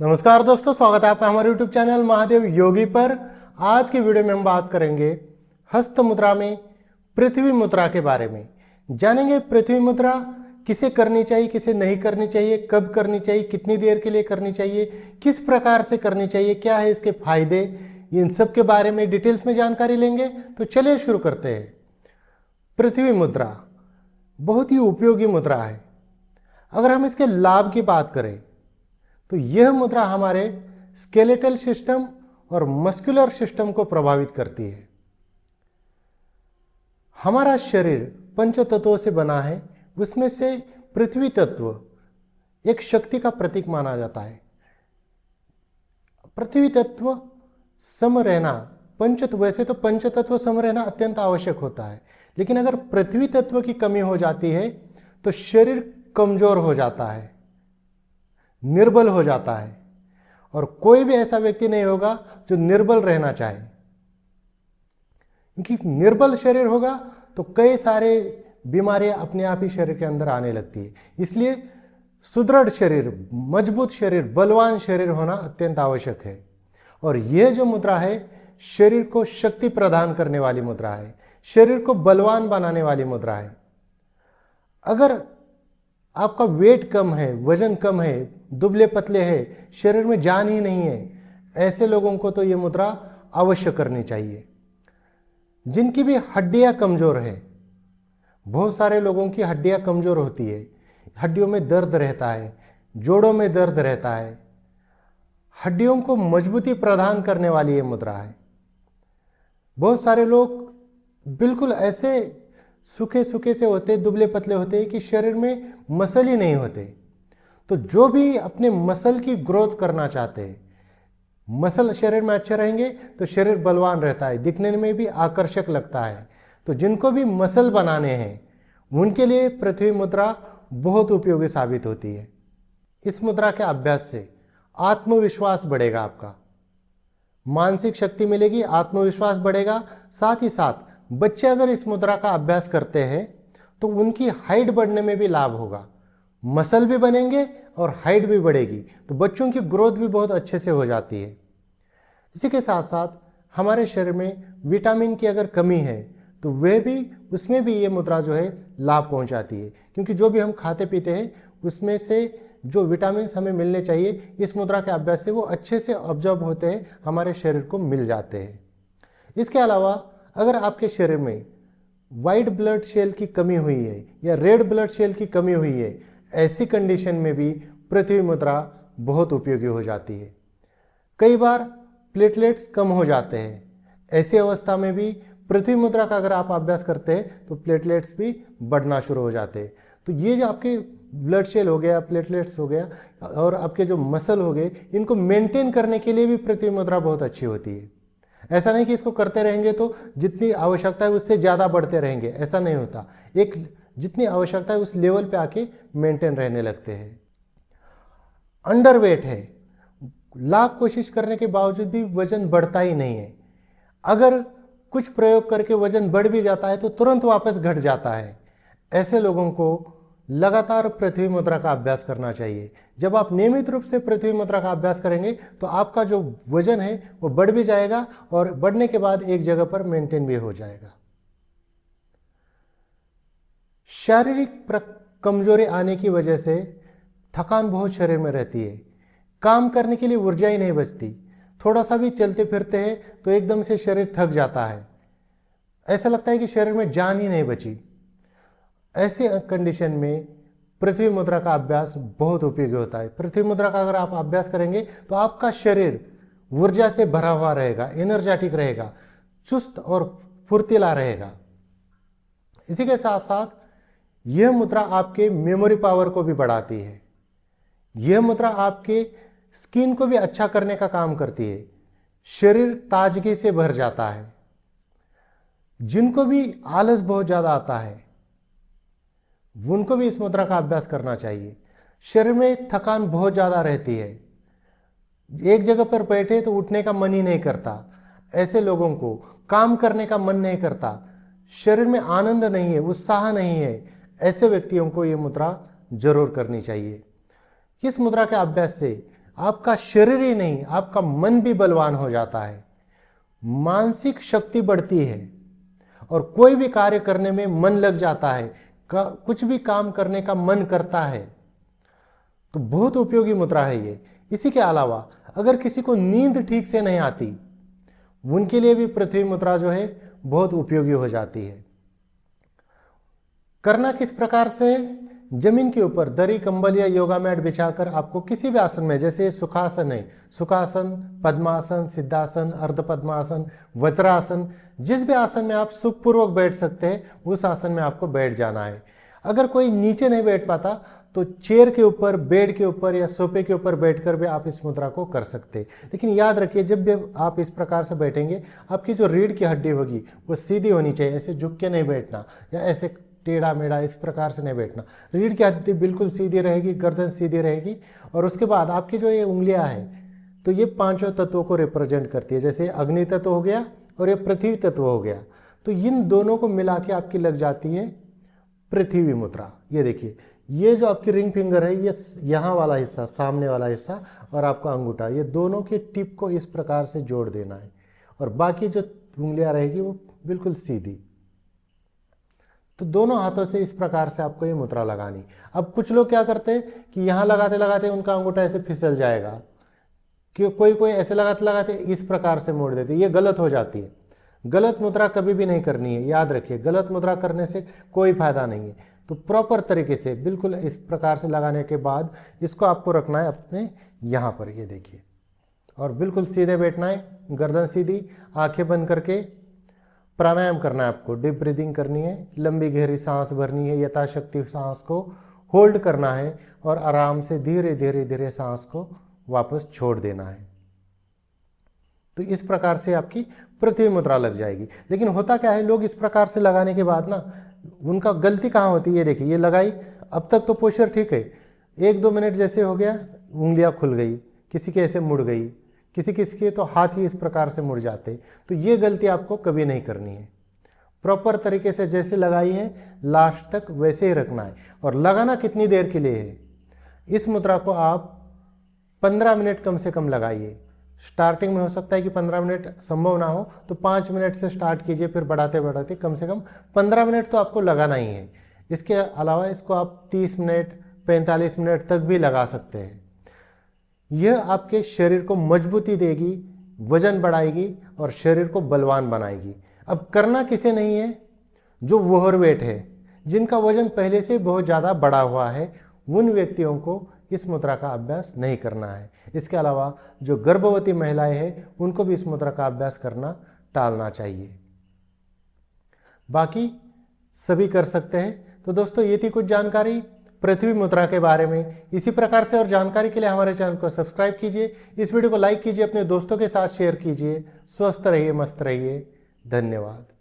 नमस्कार दोस्तों, स्वागत है आपका हमारे YouTube चैनल महादेव योगी पर। आज की वीडियो में हम बात करेंगे हस्त मुद्रा में पृथ्वी मुद्रा के बारे में। जानेंगे पृथ्वी मुद्रा किसे करनी चाहिए, किसे नहीं करनी चाहिए, कब करनी चाहिए, कितनी देर के लिए करनी चाहिए, किस प्रकार से करनी चाहिए, क्या है इसके फायदे, इन सब के बारे में डिटेल्स में जानकारी लेंगे। तो चलिए शुरू करते हैं। पृथ्वी मुद्रा बहुत ही उपयोगी मुद्रा है। अगर हम इसके लाभ की बात करें तो यह मुद्रा हमारे स्केलेटल सिस्टम और मस्कुलर सिस्टम को प्रभावित करती है। हमारा शरीर पंच तत्वों से बना है, उसमें से पृथ्वी तत्व एक शक्ति का प्रतीक माना जाता है। पृथ्वी तत्व सम रहना, वैसे तो पंच तत्व सम रहना अत्यंत आवश्यक होता है, लेकिन अगर पृथ्वी तत्व की कमी हो जाती है तो शरीर कमजोर हो जाता है, निर्बल हो जाता है। और कोई भी ऐसा व्यक्ति नहीं होगा जो निर्बल रहना चाहे, क्योंकि निर्बल शरीर होगा तो कई सारे बीमारियां अपने आप ही शरीर के अंदर आने लगती है। इसलिए सुदृढ़ शरीर, मजबूत शरीर, बलवान शरीर होना अत्यंत आवश्यक है। और यह जो मुद्रा है शरीर को शक्ति प्रदान करने वाली मुद्रा है, शरीर को बलवान बनाने वाली मुद्रा है। अगर आपका वेट कम है, वजन कम है, दुबले पतले है, शरीर में जान ही नहीं है, ऐसे लोगों को तो ये मुद्रा अवश्य करनी चाहिए। जिनकी भी हड्डियां कमजोर है, बहुत सारे लोगों की हड्डियां कमजोर होती है, हड्डियों में दर्द रहता है, जोड़ों में दर्द रहता है, हड्डियों को मजबूती प्रदान करने वाली ये मुद्रा है। बहुत सारे लोग बिल्कुल ऐसे सूखे सूखे से होते, दुबले पतले होते कि शरीर में मसल ही नहीं होते। तो जो भी अपने मसल की ग्रोथ करना चाहते हैं, मसल शरीर में अच्छे रहेंगे तो शरीर बलवान रहता है, दिखने में भी आकर्षक लगता है। तो जिनको भी मसल बनाने हैं उनके लिए पृथ्वी मुद्रा बहुत उपयोगी साबित होती है। इस मुद्रा के अभ्यास से आत्मविश्वास बढ़ेगा, आपका मानसिक शक्ति मिलेगी, आत्मविश्वास बढ़ेगा। साथ ही साथ बच्चे अगर इस मुद्रा का अभ्यास करते हैं तो उनकी हाइट बढ़ने में भी लाभ होगा, मसल भी बनेंगे और हाइट भी बढ़ेगी, तो बच्चों की ग्रोथ भी बहुत अच्छे से हो जाती है। इसी के साथ साथ हमारे शरीर में विटामिन की अगर कमी है तो वह भी, उसमें भी ये मुद्रा जो है लाभ पहुंचाती है, क्योंकि जो भी हम खाते पीते हैं उसमें से जो विटामिन हमें मिलने चाहिए इस मुद्रा के अभ्यास से वो अच्छे से ऑब्जॉर्ब होते हैं, हमारे शरीर को मिल जाते हैं। इसके अलावा अगर आपके शरीर में वाइट ब्लड सेल की कमी हुई है या रेड ब्लड सेल की कमी हुई है, ऐसी कंडीशन में भी पृथ्वी मुद्रा बहुत उपयोगी हो जाती है। कई बार प्लेटलेट्स कम हो जाते हैं, ऐसी अवस्था में भी पृथ्वी मुद्रा का अगर आप अभ्यास करते हैं तो प्लेटलेट्स भी बढ़ना शुरू हो जाते हैं। तो ये जो आपके ब्लड सेल हो गया, प्लेटलेट्स हो गया और आपके जो मसल हो गए, इनको मेंटेन करने के लिए भी पृथ्वी मुद्रा बहुत अच्छी होती है। ऐसा नहीं कि इसको करते रहेंगे तो जितनी आवश्यकता है उससे ज़्यादा बढ़ते रहेंगे, ऐसा नहीं होता। एक जितनी आवश्यकता है उस लेवल पे आके मेंटेन रहने लगते हैं। अंडरवेट है, लाख कोशिश करने के बावजूद भी वजन बढ़ता ही नहीं है। अगर कुछ प्रयोग करके वजन बढ़ भी जाता है तो तुरंत वापस घट जाता है। ऐसे लोगों को लगातार पृथ्वी मुद्रा का अभ्यास करना चाहिए। जब आप नियमित रूप से पृथ्वी मुद्रा का अभ्यास करेंगे तो आपका जो वजन है वो बढ़ भी जाएगा और बढ़ने के बाद एक जगह पर मेंटेन भी हो जाएगा। शारीरिक कमजोरी आने की वजह से थकान बहुत शरीर में रहती है, काम करने के लिए ऊर्जा ही नहीं बचती। थोड़ा सा भी चलते फिरते हैं तो एकदम से शरीर थक जाता है, ऐसा लगता है कि शरीर में जान ही नहीं बची। ऐसे कंडीशन में पृथ्वी मुद्रा का अभ्यास बहुत उपयोगी होता है। पृथ्वी मुद्रा का अगर आप अभ्यास करेंगे तो आपका शरीर ऊर्जा से भरा हुआ रहेगा, एनर्जेटिक रहेगा, चुस्त और फुर्तीला रहेगा। इसी के साथ साथ यह मुद्रा आपके मेमोरी पावर को भी बढ़ाती है। यह मुद्रा आपके स्किन को भी अच्छा करने का काम करती है, शरीर ताजगी से भर जाता है। जिनको भी आलस बहुत ज़्यादा आता है उनको भी इस मुद्रा का अभ्यास करना चाहिए। शरीर में थकान बहुत ज़्यादा रहती है, एक जगह पर बैठे तो उठने का मन ही नहीं करता, ऐसे लोगों को काम करने का मन नहीं करता, शरीर में आनंद नहीं है, उत्साह नहीं है, ऐसे व्यक्तियों को ये मुद्रा जरूर करनी चाहिए। इस मुद्रा के अभ्यास से आपका शरीर ही नहीं, आपका मन भी बलवान हो जाता है, मानसिक शक्ति बढ़ती है और कोई भी कार्य करने में मन लग जाता है, कुछ भी काम करने का मन करता है। तो बहुत उपयोगी मुद्रा है ये। इसी के अलावा अगर किसी को नींद ठीक से नहीं आती, उनके लिए भी पृथ्वी मुद्रा जो है बहुत उपयोगी हो जाती है। करना किस प्रकार से? जमीन के ऊपर दरी, कंबल या योगा मैट बिछाकर आपको किसी भी आसन में, जैसे सुखासन है, सुखासन, पद्मासन, सिद्धासन, अर्ध पद्मासन, वज्रासन, जिस भी आसन में आप सुखपूर्वक बैठ सकते हैं उस आसन में आपको बैठ जाना है। अगर कोई नीचे नहीं बैठ पाता तो चेयर के ऊपर, बेड के ऊपर या सोफे के ऊपर बैठकर भी आप इस मुद्रा को कर सकते हैं। लेकिन याद रखिए, जब भी आप इस प्रकार से बैठेंगे, आपकी जो रीढ़ की हड्डी होगी वो सीधी होनी चाहिए। ऐसे झुक के नहीं बैठना या ऐसे टेढ़ा मेढ़ा इस प्रकार से नहीं बैठना। रीढ़ की हड्डी बिल्कुल सीधी रहेगी, गर्दन सीधी रहेगी। और उसके बाद आपकी जो ये उंगलियां हैं, तो ये पांचों तत्वों को रिप्रेजेंट करती है। जैसे अग्नि तत्व हो गया और ये पृथ्वी तत्व हो गया, तो इन दोनों को मिला के आपकी लग जाती है पृथ्वी मुद्रा। ये देखिए, ये जो आपकी रिंग फिंगर है, ये यहाँ वाला हिस्सा, सामने वाला हिस्सा, और आपका अंगूठा, ये दोनों के टिप को इस प्रकार से जोड़ देना है और बाकी जो उंगलियां रहेगी वो बिल्कुल सीधी। तो दोनों हाथों से इस प्रकार से आपको ये मुद्रा लगानी। अब कुछ लोग क्या करते हैं कि यहाँ लगाते लगाते उनका अंगूठा ऐसे फिसल जाएगा, कि कोई ऐसे लगाते लगाते इस प्रकार से मोड़ देते, ये गलत हो जाती है। गलत मुद्रा कभी भी नहीं करनी है, याद रखिए। गलत मुद्रा करने से कोई फायदा नहीं है। तो प्रॉपर तरीके से बिल्कुल इस प्रकार से लगाने के बाद इसको आपको रखना है अपने यहाँ पर, ये देखिए, और बिल्कुल सीधे बैठना है, गर्दन सीधी, आंखें बंद करके प्राणायाम करना है आपको। डीप ब्रीदिंग करनी है, लंबी गहरी सांस भरनी है, यथाशक्ति सांस को होल्ड करना है और आराम से धीरे धीरे धीरे सांस को वापस छोड़ देना है। तो इस प्रकार से आपकी पृथ्वी मुद्रा लग जाएगी। लेकिन होता क्या है, लोग इस प्रकार से लगाने के बाद ना, उनका गलती कहाँ होती है, ये देखिए, ये लगाई, अब तक तो पोस्चर ठीक है, 1-2 मिनट जैसे हो गया, उंगलियां खुल गई, किसी के ऐसे मुड़ गई, किसी किसी के तो हाथ ही इस प्रकार से मुड़ जाते। तो ये गलती आपको कभी नहीं करनी है। प्रॉपर तरीके से जैसे लगाई है लास्ट तक वैसे ही रखना है। और लगाना कितनी देर के लिए है? इस मुद्रा को आप 15 मिनट कम से कम लगाइए। स्टार्टिंग में हो सकता है कि 15 मिनट संभव ना हो, तो 5 मिनट से स्टार्ट कीजिए, फिर बढ़ाते बढ़ाते कम से कम 15 मिनट तो आपको लगाना ही है। इसके अलावा इसको आप 30 मिनट 45 मिनट तक भी लगा सकते हैं। यह आपके शरीर को मजबूती देगी, वजन बढ़ाएगी और शरीर को बलवान बनाएगी। अब करना किसे नहीं है? जो ओवरवेट है, जिनका वजन पहले से बहुत ज़्यादा बढ़ा हुआ है, उन व्यक्तियों को इस मुद्रा का अभ्यास नहीं करना है। इसके अलावा जो गर्भवती महिलाएं हैं, उनको भी इस मुद्रा का अभ्यास करना टालना चाहिए। बाकी सभी कर सकते हैं। तो दोस्तों, ये थी कुछ जानकारी पृथ्वी मुद्रा के बारे में। इसी प्रकार से और जानकारी के लिए हमारे चैनल को सब्सक्राइब कीजिए, इस वीडियो को लाइक कीजिए, अपने दोस्तों के साथ शेयर कीजिए। स्वस्थ रहिए, मस्त रहिए। धन्यवाद।